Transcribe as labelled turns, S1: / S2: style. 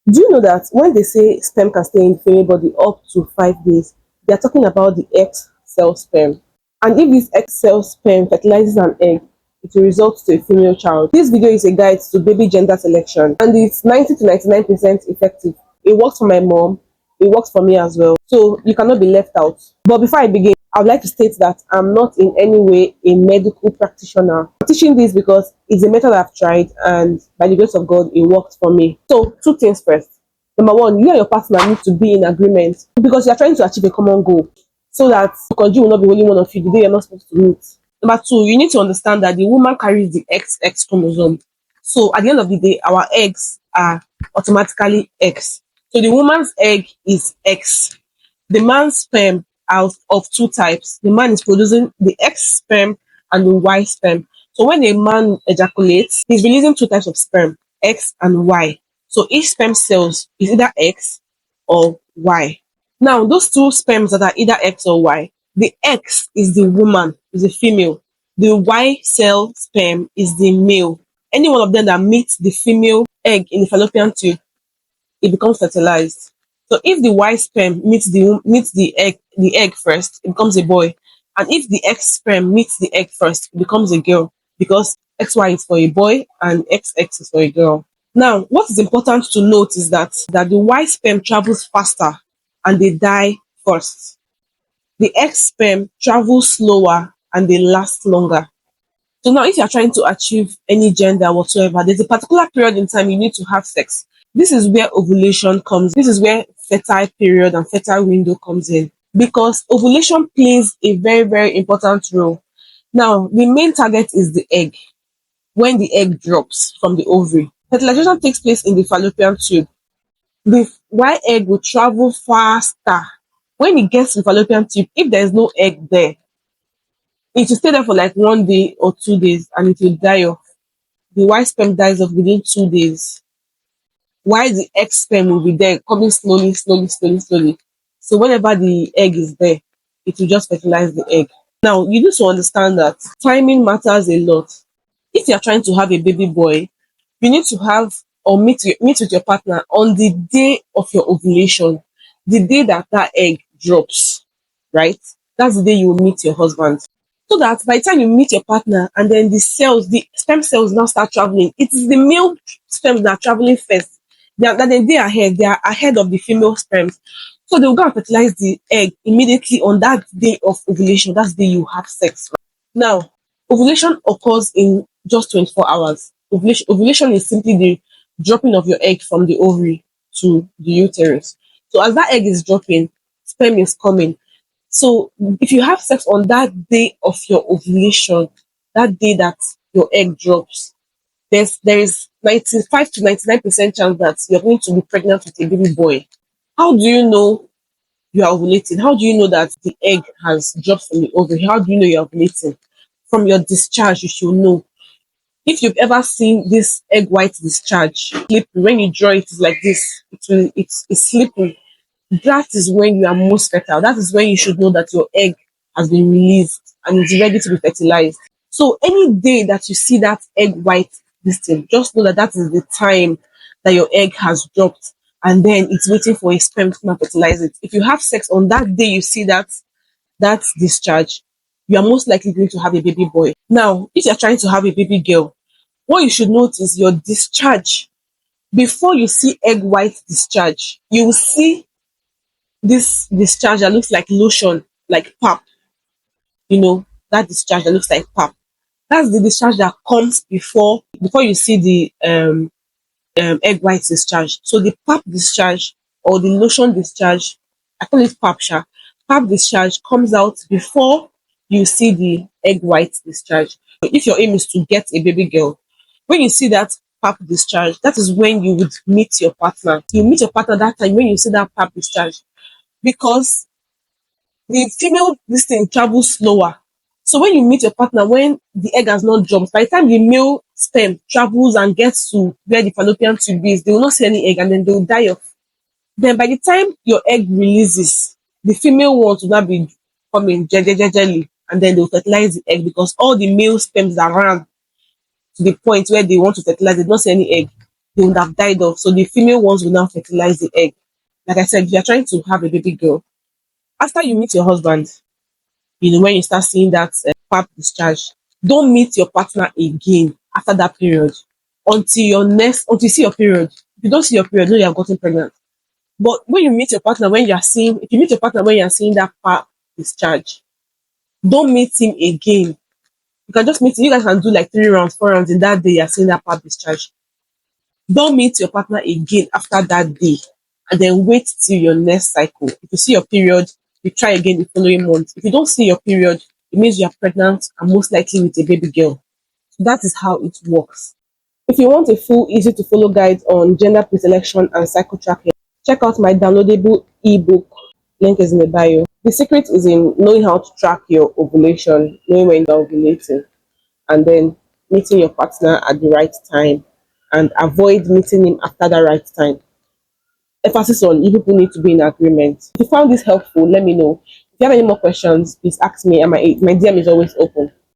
S1: Do you know that when they say sperm can stay in the female body up to 5 days, they are talking about the egg cell sperm. And if this egg cell sperm fertilizes an egg, it will result to a female child. This video is a guide to baby gender selection, and it's 90 to 99% effective. It works for my mom, it works for me as well. So you cannot be left out. But before I begin, I would like to state that I'm not in any way a medical practitioner. I'm teaching this because it's a method I've tried, and by the grace of God, it worked for me. So, two things first. Number one, you and your partner need to be in agreement because you're trying to achieve a common goal, so that because you will not be only one of you the day you're not supposed to meet. Number two, you need to understand that the woman carries the XX chromosome. So at the end of the day, our eggs are automatically X. So the woman's egg is X. The man's sperm are of two types. The man is producing the X sperm and the Y sperm. So when a man ejaculates, he's releasing two types of sperm, X and Y. So each sperm cells is either X or Y. Now, those two sperms that are either X or Y, the X is the woman, is the female. The Y cell sperm is the male. Any one of them that meets the female egg in the fallopian tube, it becomes fertilized. So if the Y sperm meets the egg first, it becomes a boy. And if the X sperm meets the egg first, it becomes a girl because XY is for a boy and XX is for a girl. Now, what is important to note is that the Y sperm travels faster and they die first. The X sperm travels slower and they last longer. So now if you're trying to achieve any gender whatsoever, there's a particular period in time you need to have sex. This is where ovulation comes. This is where fertile period and fertile window comes in. Because ovulation plays a very, very important role. Now, the main target is the egg. When the egg drops from the ovary, fertilization takes place in the fallopian tube. The Y egg will travel faster. When it gets to the fallopian tube, if there is no egg there, it will stay there for like 1 day or 2 days and it will die off. The Y sperm dies off within 2 days. While the X sperm will be there, coming slowly, slowly, slowly, slowly. So whenever the egg is there, it will just fertilize the egg. Now, you need to understand that timing matters a lot. If you're trying to have a baby boy, you need to have or meet with your partner on the day of your ovulation, the day that that egg drops, right? That's the day you will meet your husband. So that by the time you meet your partner and then the sperm cells now start traveling, it is the male sperms that are traveling first. They are ahead of the female sperms. So they will go and fertilize the egg immediately on that day of ovulation. That's the day you have sex. Now, ovulation occurs in just 24 hours. Ovulation is simply the dropping of your egg from the ovary to the uterus. So as that egg is dropping, sperm is coming. So if you have sex on that day of your ovulation, that day that your egg drops, there is 95 to 99% chance that you're going to be pregnant with a baby boy. How do you know you are ovulating? How do you know that the egg has dropped from the ovary? How do you know you're ovulating? From your discharge, you should know. If you've ever seen this egg white discharge, slippery, when you draw it, it's like this. It's slippery. That is when you are most fertile. That is when you should know that your egg has been released and is ready to be fertilized. So any day that you see that egg white this thing, just know that that is the time that your egg has dropped and then it's waiting for a sperm to come and fertilize it. If you have sex on that day you see that discharge, you are most likely going to have a baby boy. Now, if you're trying to have a baby girl, what you should note is your discharge. Before you see egg white discharge, you will see this discharge that looks like lotion, like pap. That discharge that looks like pap. That's the discharge that comes before you see the egg white discharge. So the pap discharge or the lotion discharge, I call it pap sha. Pap discharge comes out before you see the egg white discharge. If your aim is to get a baby girl, when you see that pap discharge, that is when you would meet your partner. You meet your partner that time when you see that pap discharge, because the female this thing travels slower. So when you meet your partner when the egg has not jumped, by the time the male sperm travels and gets to where the fallopian tube is, they will not see any egg and then they will die off. Then by the time your egg releases, the female ones will not be coming jelly and then they will fertilize the egg because all the male sperms that ran to the point where they want to fertilize, they don't see any egg. they would have died off. So the female ones will now fertilize the egg. Like I said, if you're trying to have a baby girl, after you meet your husband, when you start seeing that pap discharge, don't meet your partner again after that period until you see your period. If you don't see your period, no, you have gotten pregnant. But when you meet your partner, if you meet your partner when you're seeing that pap discharge, don't meet him again. You can just meet him. You guys can do like 3 rounds, 4 rounds in that day. You're seeing that pap discharge. Don't meet your partner again after that day, and then wait till your next cycle. If you see your period, you try again the following month. If you don't see your period, it means you are pregnant and most likely with a baby girl. So that is how it works. If you want a full, easy to follow guide on gender preselection and cycle tracking, check out my downloadable ebook. Link is in the bio. The secret is in knowing how to track your ovulation, knowing when you're ovulating, and then meeting your partner at the right time, and avoid meeting him after the right time. Emphasis on you people need to be in agreement. If you found this helpful, let me know. If you have any more questions, please ask me, and my DM is always open.